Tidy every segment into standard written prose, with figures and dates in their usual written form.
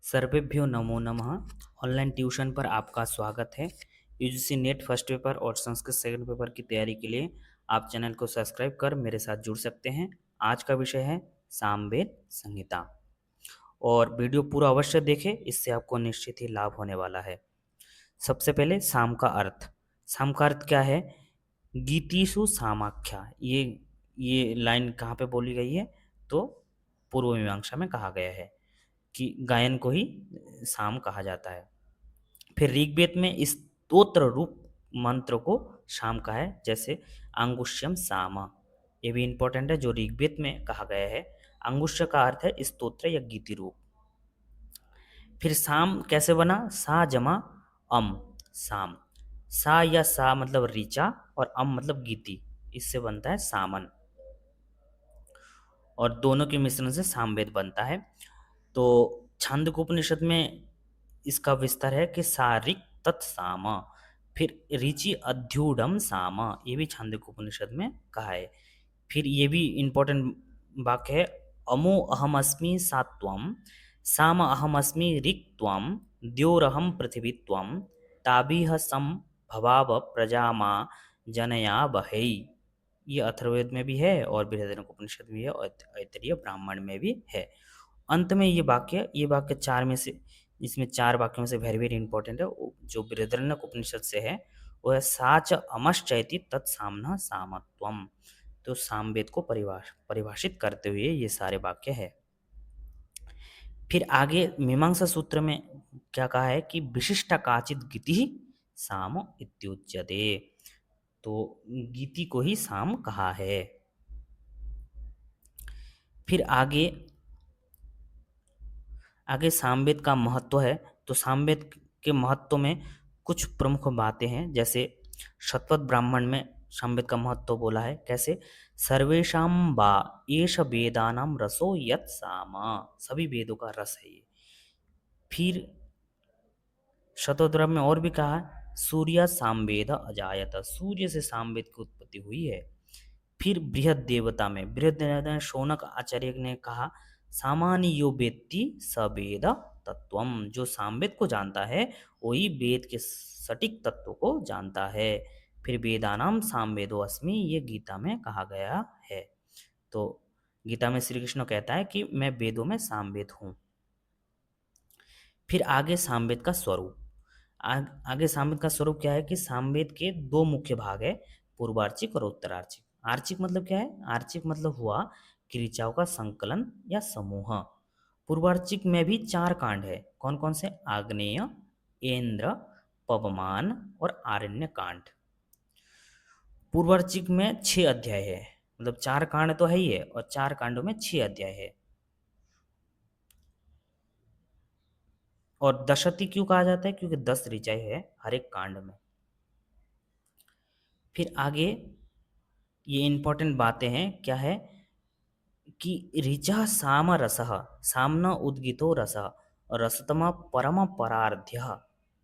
सर्वेभ्यो नमो नमः। Online tuition पर आपका स्वागत है। यूजीसी नेट फर्स्ट पेपर और संस्कृत सेकंड पेपर की तैयारी के लिए आप चैनल को सब्सक्राइब कर मेरे साथ जुड़ सकते हैं। आज का विषय है सामवेद संहिता और वीडियो पूरा अवश्य देखें, इससे आपको निश्चित ही लाभ होने वाला है। सबसे पहले साम का अर्थ। साम का अर्थ क्या है? गीतिषु सामाख्या। ये लाइन कहाँ पे बोली गई है? तो पूर्व मीमांसा में कहा गया है कि गायन को ही साम कहा जाता है। फिर ऋग्वेद में इस स्तोत्र रूप मंत्र को शाम कहा है, जैसे अंगुष्यम साम। ये भी इंपॉर्टेंट है, जो ऋग्वेद में कहा गया है। अंगुष्य का अर्थ है स्तोत्र या गीति रूप। फिर साम कैसे बना? सा जमा अम, साम। सा या सा मतलब ऋचा और अम मतलब गीति, इससे बनता है सामन। और दोनों के मिश्रण से सामवेद बनता है। तो छांदोग्योपनिषद में इसका विस्तार है कि सारिक तत्साम। फिर ऋचि अध्युडम साम, ये भी छांदोग्योपनिषद में कहा है। फिर ये भी इम्पोर्टेंट वाक्य है, अमो अहमस्मि सात्वम, साम अहमस्मि ऋक् त्वम, द्योरहम पृथिवी त्वम, ताभिः सम भवाव प्रजामा जनया बहै। ये अथर्ववेद में भी है और बृहदारण्यकोपनिषद में भी है और ऐतरेय ब्राह्मण में भी है। अंत में ये वाक्य चार में से, इसमें चार वाक्यों में से वेरी वेरी इंपॉर्टेंट है। जो बृहदारण्यकोपनिषद से है वो है साच अमश्चैति तत्साम्ना सामत्वम। तो सामवेद को परिभाषित करते हुए ये सारे वाक्य है। फिर आगे मीमांसा सूत्र में क्या कहा है कि विशिष्टा काचित गीति साम इत्युच्यते। तो गीति को ही साम कहा है। फिर आगे आगे सामवेद का महत्व है। तो सामवेद के महत्व में कुछ प्रमुख बातें हैं, जैसे शतपथ ब्राह्मण में सामवेद का महत्व बोला है। कैसे? सर्वेषां वा एष वेदानां रसो यत् साम। सभी वेदों का रस है ये। फिर शतोद्रव में और भी कहा, सूर्य सामवेद अजायत, सूर्य से सामवेद की उत्पत्ति हुई है। फिर बृहद देवता में शौनक आचार्य ने कहा, सामान्य यो वेत्ति स वेद तत्वम। जो सामवेद को जानता है वही वेद के सटीक तत्व को जानता है। फिर वेदानाम सामवेदो अस्मि, ये गीता में कहा गया है। तो गीता में श्री कृष्ण कहता है कि मैं वेदों में सामवेद हूँ। फिर आगे सामवेद का स्वरूप। आगे सामवेद का स्वरूप क्या है कि सामवेद के दो मुख्य भाग है, पूर्वार्चिक और उत्तरार्चिक। आर्चिक मतलब क्या है? आर्चिक मतलब हुआ कि ऋचाओं का संकलन या समूह। पूर्वार्चिक में भी चार कांड है। कौन कौन से? आग्नेय, इंद्र, पवमान और आरण्य कांड। पूर्वार्चिक में 6 अध्याय है, मतलब 4 कांड तो है ही है और 4 कांडों में 6 अध्याय है। और दशती क्यों कहा जाता है? क्योंकि 10 ऋचाएं है हर एक कांड में। फिर आगे ये इंपॉर्टेंट बातें हैं, क्या है कि ऋचा साम रसः, सामना उद्गितो रसः, रसतमा परम परार्ध्य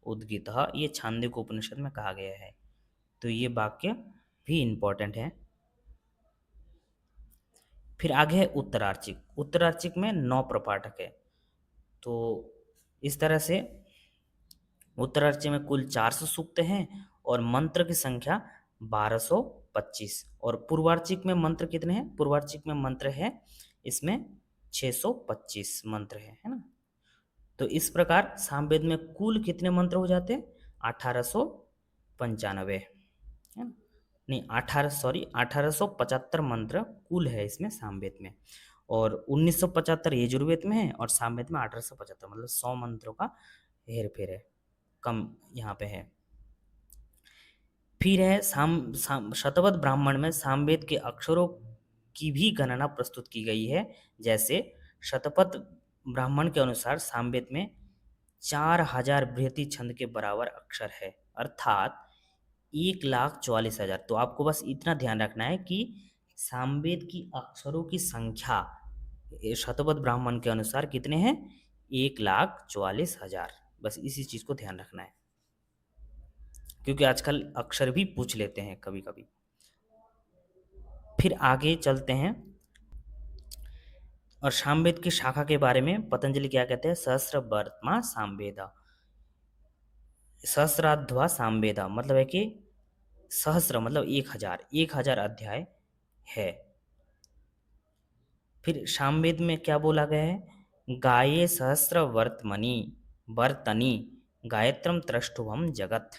उद्गितः, ये छांदोग्य उपनिषद में कहा गया है। तो ये वाक्य भी इंपॉर्टेंट है। फिर आगे है उत्तरार्चिक। उत्तरार्चिक में 9 प्रपाठक है। तो इस तरह से उत्तरार्ची में कुल 400 सूक्त हैं और मंत्र की संख्या 1225। और पूर्वार्चिक में मंत्र कितने हैं? पूर्वार्चिक में मंत्र है इसमें 625 मंत्र है ना। तो इस प्रकार सामवेद में कुल कितने मंत्र हो जाते हैं? 1895 है ना। नहीं, 1875 मंत्र कुल है इसमें सामवेद में। और 1975 यजुर्वेद में है और सामवेद में 1875, मतलब 100 मंत्रों का हेर फेर है, कम यहाँ पे है। फिर है शतपथ ब्राह्मण में सामवेद के अक्षरों की भी गणना प्रस्तुत की गई है। जैसे शतपथ ब्राह्मण के अनुसार सामवेद में 4000 बृहति छंद के बराबर अक्षर है, अर्थात 1,44,000। तो आपको बस इतना ध्यान रखना है कि सामवेद की अक्षरों की संख्या शतपथ ब्राह्मण के अनुसार कितने हैं? 1,44,000। बस इसी चीज को ध्यान रखना है, क्योंकि आजकल अक्षर भी पूछ लेते हैं कभी कभी। फिर आगे चलते हैं। और सामवेद की शाखा के बारे में पतंजलि क्या कहते हैं? सहस्र वर्तमा सामवेदा, सहस्राध्वा सामवेदा, मतलब है कि सहस्र मतलब 1000, 1000 अध्याय है। फिर सामवेद में क्या बोला गया है? गाये सहस्र वर्तमनि वर्तनी गायत्रम त्रष्टुभम जगत।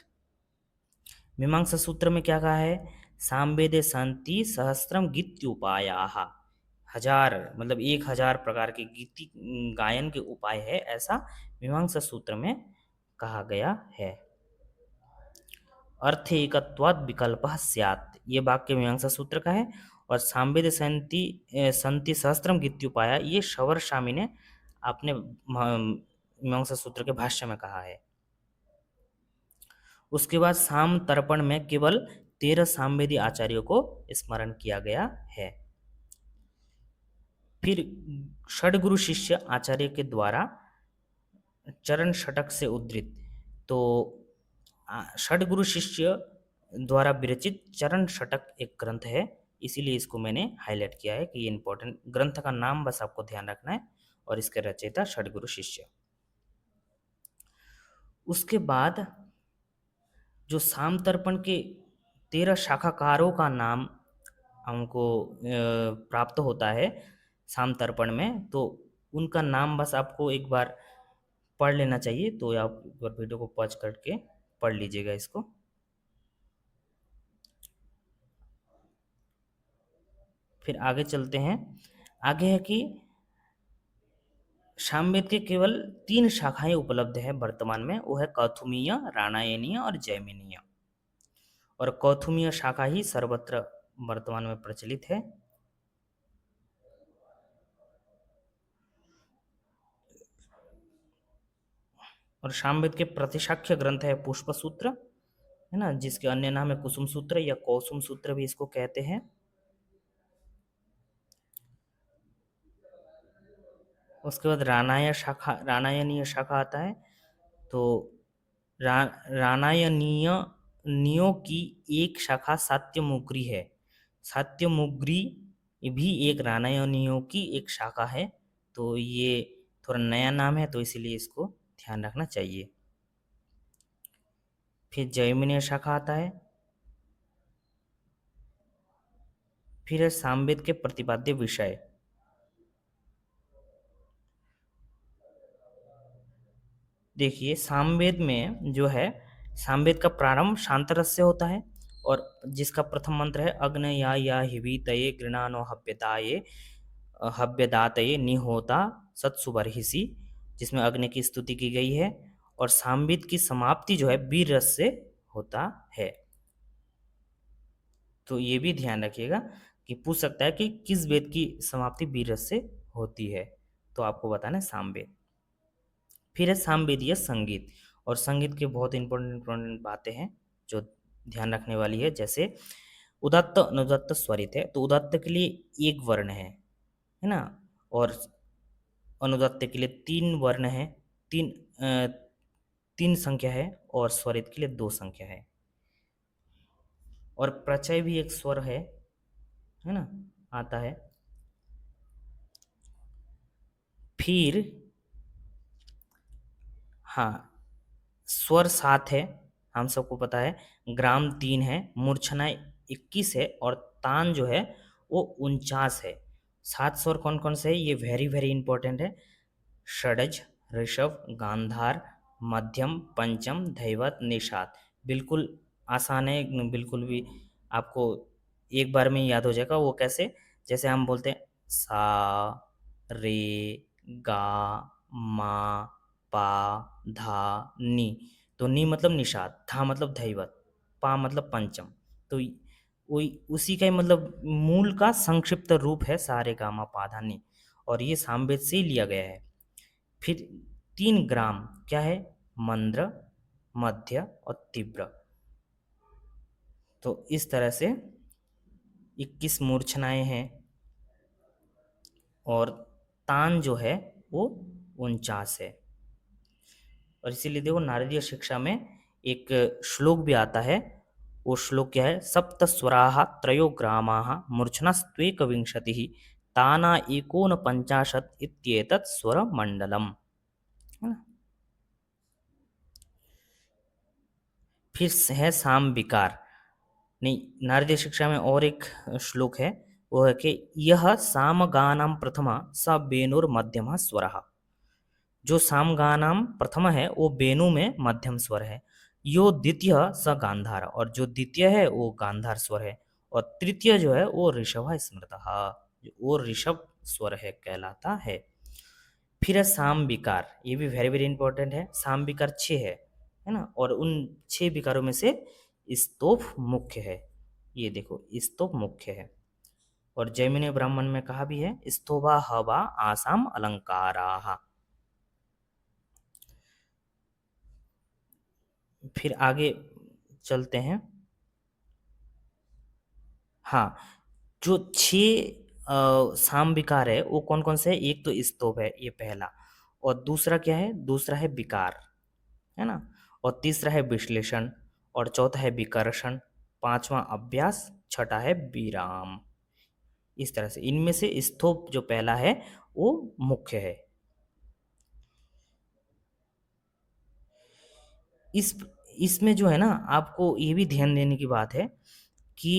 मीमांसा सूत्र में क्या कहा है? सामवेदे संति सहस्त्रम गीत्युपायाः, 1000 मतलब 1000 प्रकार के गीति गायन के उपाय है, ऐसा मीमांसा सूत्र में कहा गया है। अर्थ एकत्वाद विकल्प स्यात्, ये वाक्य मीमांसा सूत्र का है। और सामवेद संति संति सहस्त्रम गीत्युपाया, ये शवर स्वामी ने अपने मीमांसा सूत्र के भाष्य में कहा है। उसके बाद साम तर्पण में केवल 13 सामवेदी आचार्यों को स्मरण किया गया है। फिर षडगुरु शिष्य आचार्य के द्वारा चरण षटक से उद्धृत, तो षडगुरु शिष्य द्वारा विरचित चरण षटक एक ग्रंथ है, इसीलिए इसको मैंने हाईलाइट किया है कि ये इंपॉर्टेंट ग्रंथ का नाम बस आपको ध्यान रखना है, और इसके रचयिता षडगुरु शिष्य। उसके बाद जो साम तर्पण के 13 शाखाकारों का नाम हमको प्राप्त होता है साम तर्पण में, तो उनका नाम बस आपको एक बार पढ़ लेना चाहिए, तो आप एक बार वीडियो को पॉज करके पढ़ लीजिएगा इसको। फिर आगे चलते हैं। आगे है कि सामवेद के केवल 3 शाखाएं उपलब्ध है वर्तमान में, वो है कौथुमीय, राणायनीय और जैमिनीय। और कौथुमीय शाखा ही सर्वत्र वर्तमान में प्रचलित है। और सामवेद के प्रतिशाख्य ग्रंथ है पुष्प सूत्र, है ना, जिसके अन्य नाम है कुसुम सूत्र या कौसुम सूत्र भी इसको कहते हैं। उसके बाद राणायनीय शाखा आता है। तो राणायनीय नियो की एक शाखा सात्यमुग्री है। सात्यमुग्री भी एक राणायनियों की एक शाखा है, तो ये थोड़ा नया नाम है, तो इसीलिए इसको ध्यान रखना चाहिए। फिर जैमिनीय शाखा आता है। फिर है सामवेद के प्रतिपाद्य विषय। देखिए सामवेद में जो है, सामवेद का प्रारंभ शांतरस से होता है, और जिसका प्रथम मंत्र है अग्नया हिवीतये गृणानो हव्यताये हव्यदातये निहोता सत्सुबर्हिषि, जिसमें अग्नि की स्तुति की गई है। और सामवेद की समाप्ति जो है वीर रस से होता है। तो ये भी ध्यान रखिएगा कि पूछ सकता है कि किस वेद की समाप्ति वीर रस से होती है, तो आपको बताना है सामवेद। फिर है सामवेदीय संगीत। और संगीत के बहुत इंपॉर्टेंट इंपॉर्टेंट बातें हैं जो ध्यान रखने वाली है, जैसे उदात्त अनुदात्त स्वरित है, तो उदात्त के लिए एक वर्ण है ना, और अनुदात्त के लिए 3 वर्ण है, 3 3 संख्या है, और स्वरित के लिए 2 संख्या है। और प्रचय भी एक स्वर है ना, आता है। फिर हाँ, स्वर 7 है, हम सबको पता है। ग्राम 3 है, मूर्छना 21 है, और तान जो है वो 49 है। 7 स्वर कौन कौन से है, ये वेरी वेरी इंपॉर्टेंट है। षडज, ऋषभ, गांधार, मध्यम, पंचम, धैवत, निषाद। बिल्कुल आसान है, बिल्कुल भी आपको एक बार में ही याद हो जाएगा। वो कैसे? जैसे हम बोलते हैं सा रे गा मा पा धा नी, तो नी मतलब निषाद, धा मतलब धैवत, पा मतलब पंचम। तो वही उसी का ही मतलब मूल का संक्षिप्त रूप है सारे गामा पाधा नी, और ये सामवेद से ही लिया गया है। फिर 3 ग्राम क्या है? मंद्र, मध्य और तीव्र। तो इस तरह से 21 मूर्छनाएं हैं, और तान जो है वो 49 है। और इसीलिए देखो नारदीय शिक्षा में एक श्लोक भी आता है। वो श्लोक क्या है? सप्त स्वराः त्रयो ग्रामाः मूर्छनास्त्वेक विंशतिः ताना एकोनपञ्चाशत् इत्येतत् स्वरमण्डलम्, है ना। फिर है साम विकार। नहीं, नारदीय शिक्षा में और एक श्लोक है, वो है कि यह सामगानाम प्रथमा स बेनुर्मध्यमा स्वरः। जो सामगानाम प्रथम है वो बेनु में मध्यम स्वर है। यो द्वितीय स गांधार, और जो द्वितीय है वो गांधार स्वर है। और तृतीय जो है वो ऋषभ स्मृतः, वो ऋषभ स्वर है कहलाता है। फिर है साम विकार, ये भी वेरी वेरी इंपॉर्टेंट है। साम विकार 6 है ना, और उन 6 विकारों में से स्तोभ मुख्य है। ये देखो स्तोभ मुख्य है। और जैमिनी ब्राह्मण में कहा भी है स्तोभा हवा आसाम अलंकाराः। फिर आगे चलते हैं। हाँ, जो 6 साम विकार है वो कौन कौन से है? एक तो स्तोभ है, ये पहला। और दूसरा क्या है? दूसरा है विकार, है ना। और तीसरा है विश्लेषण, और चौथा है विकर्षण, पांचवा अभ्यास, छठा है विराम। इस तरह से इनमें से स्तोभ जो पहला है वो मुख्य है। इस इसमें जो है ना, आपको ये भी ध्यान देने की बात है कि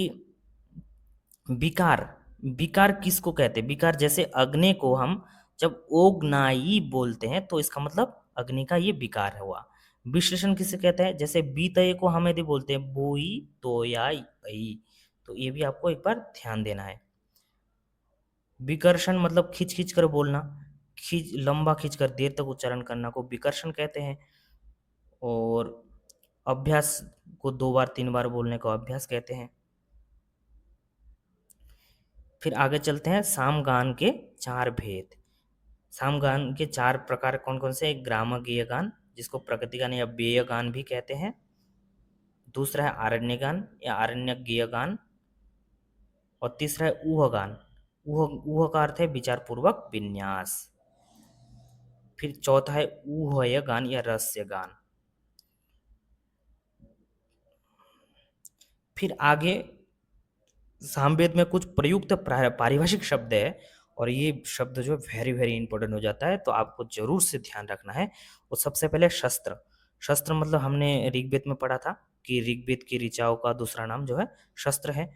विकार, विकार किसको कहते हैं? विकार जैसे अग्नि को हम जब ओगनाई बोलते हैं तो इसका मतलब अग्नि का ये विकार हुआ। विश्लेषण किसे कहते हैं? जैसे बीतये को हम यदि बोलते हैं बोई तोयाई आई, तो ये भी आपको एक बार ध्यान देना है। विकर्षण मतलब खींच खींच कर बोलना, खींच लंबा खींच कर देर तक उच्चारण करना को विकर्षण कहते हैं। और अभ्यास को 2 बार 3 बार बोलने को अभ्यास कहते हैं। फिर आगे चलते हैं सामगान के 4 भेद। सामगान के 4 प्रकार कौन कौन से? एक ग्राम गेय गान, जिसको प्रकृति गान या बेय गान भी कहते हैं। दूसरा है आरण्य गान या आरण्य गेय गान। और तीसरा है ऊह गान। ऊह का अर्थ है विचार पूर्वक विन्यास। फिर चौथा है ऊहय गान या रहस्य गान। फिर आगे सामवेद में कुछ प्रयुक्त पारिभाषिक शब्द है, और ये शब्द जो वेरी वेरी इंपॉर्टेंट हो जाता है, तो आपको जरूर से ध्यान रखना है। वो सबसे पहले शस्त्र। शस्त्र मतलब हमने ऋग्वेद में पढ़ा था कि ऋग्वेद की ऋचाओं का दूसरा नाम जो है शस्त्र है।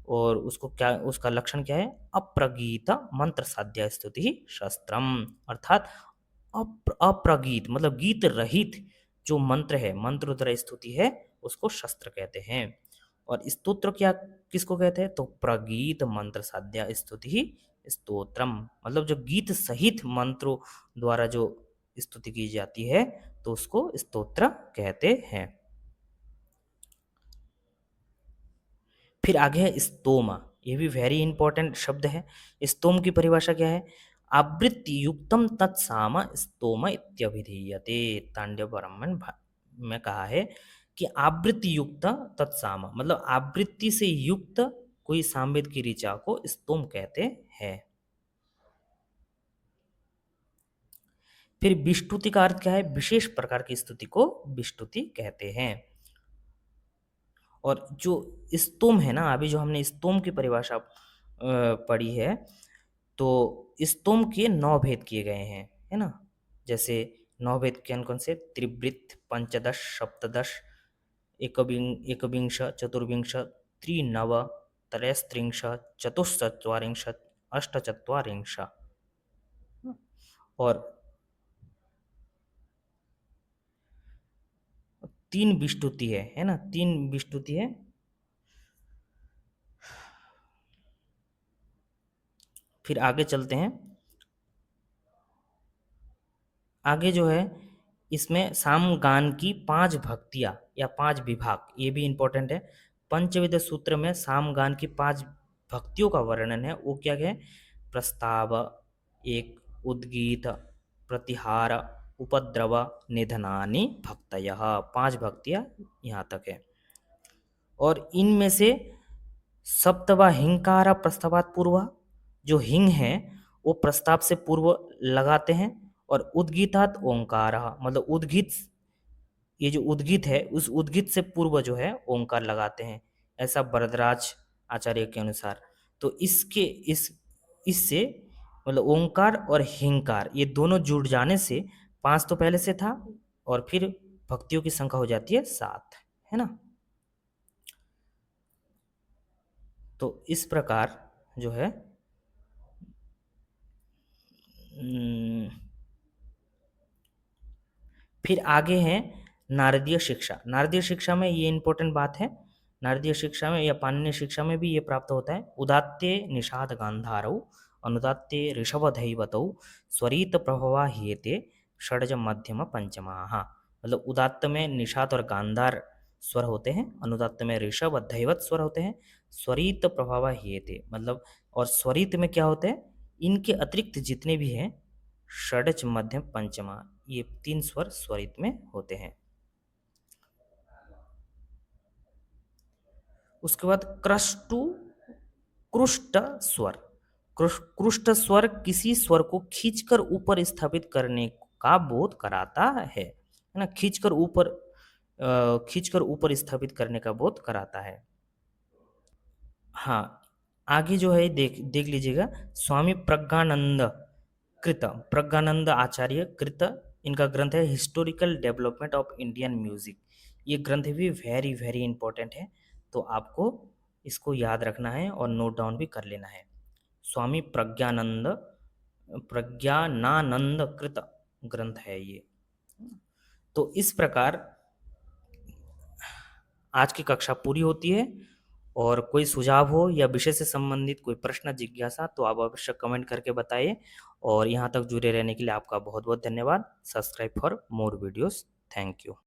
और उसको क्या, उसका लक्षण क्या है? अप्रगीत मंत्र साध्या स्तुति ही शस्त्रम। अर्थात अप्रगीत मतलब गीत रहित जो मंत्र है, मंत्र द्वारा स्तुति है, उसको शस्त्र कहते हैं। और स्तोत्र क्या किसको कहते हैं? तो प्रगीत मंत्र साध्या स्तुति ही स्तोत्रम, मतलब जो गीत सहित मंत्रों द्वारा जो स्तुति की जाती है तो उसको स्तोत्र कहते हैं। फिर आगे है स्तोम, ये भी वेरी इंपॉर्टेंट शब्द है। स्तोम की परिभाषा क्या है? आवृत्ति युक्तम तत्साम स्तोम इत्यभिधीयते। तांडव ब्राह्मण में कहा है कि आवृत्ति युक्त तत्साम मतलब आवृत्ति से युक्त कोई सामवेद की ऋचा को स्तोम कहते हैं। फिर विस्तुति का अर्थ क्या है? विशेष प्रकार की स्तुति को विस्तुति कहते हैं। और जो स्तोम है ना, अभी जो हमने स्तोम की परिभाषा पढ़ी है, तो स्तोम के 9 भेद किए गए हैं, है ना। जैसे 9 भेद कौन कौन से? त्रिवृत्त, पंचदश, सप्तदश, एकविंश, चतुर्विंश, त्रिनव, त्रयस्त्रिंश, चतुश्चत्वारिंशत्, अष्टचत्वारिंश। और 3 विस्तुति है ना, 3 विस्तुति है। फिर आगे चलते हैं। आगे जो है इसमें सामगान की 5 भक्तियाँ या 5 विभाग, ये भी इंपॉर्टेंट है। पंचविध सूत्र में सामगान की 5 भक्तियों का वर्णन है। वो क्या है? प्रस्ताव, एक, उद्गीत, प्रतिहार, उपद्रव, निधनानि भक्तयः। 5 भक्तियाँ यहाँ तक है। और इनमें से सप्तवा हिंकार प्रस्तावात पूर्व, जो हिंग है वो प्रस्ताव से पूर्व लगाते हैं। और उद्गीतात ओंकार मतलब उद्गीत, ये जो उद्गीत है उस उद्गीत से पूर्व जो है ओंकार लगाते हैं, ऐसा वरदराज आचार्य के अनुसार। तो इसके इससे मतलब ओंकार और हिंकार ये दोनों जुड़ जाने से 5 तो पहले से था और फिर भक्तियों की संख्या हो जाती है 7, है ना। तो इस प्रकार जो है उम, फिर आगे है नारदीय शिक्षा। नारदीय शिक्षा में ये इंपॉर्टेंट बात है, नारदीय शिक्षा में या पाणिनीय शिक्षा में भी ये प्राप्त होता है। उदात्ते निषाद गांधारौ अनुदात्ते ऋषभदैवतौ स्वरित प्रभवा हेते षड्ज मध्यम पंचमाः। मतलब उदात्त में निषाद और गांधार स्वर होते हैं, अनुदात्त में ऋषभ और दैवत स्वर होते हैं, स्वरित प्रभवा हेते मतलब और स्वरित में क्या होते हैं, इनके अतिरिक्त जितने भी हैं षड्ज मध्यम पंचमा ये 3 स्वर स्वरित में होते हैं। उसके बाद क्रस्टु क्रुष्ट स्वर। क्रुष्ट स्वर किसी स्वर को खींचकर ऊपर स्थापित करने का बोध कराता है ना, खींचकर ऊपर स्थापित करने का बोध कराता है। हाँ, आगे जो है देख देख लीजिएगा, स्वामी प्रज्ञानंद कृत, प्रज्ञानंद आचार्य कृत, इनका ग्रंथ है historical development of Indian music. ये ग्रंथ भी वेरी वेरी इंपॉर्टेंट है, तो आपको इसको याद रखना है और नोट डाउन भी कर लेना है। स्वामी प्रज्ञानानंद कृत ग्रंथ है ये। तो इस प्रकार आज की कक्षा पूरी होती है, और कोई सुझाव हो या विषय से संबंधित कोई प्रश्न जिज्ञासा तो आप अवश्य कमेंट करके बताइए। और यहाँ तक जुड़े रहने के लिए आपका बहुत बहुत धन्यवाद। Subscribe for more videos. Thank you.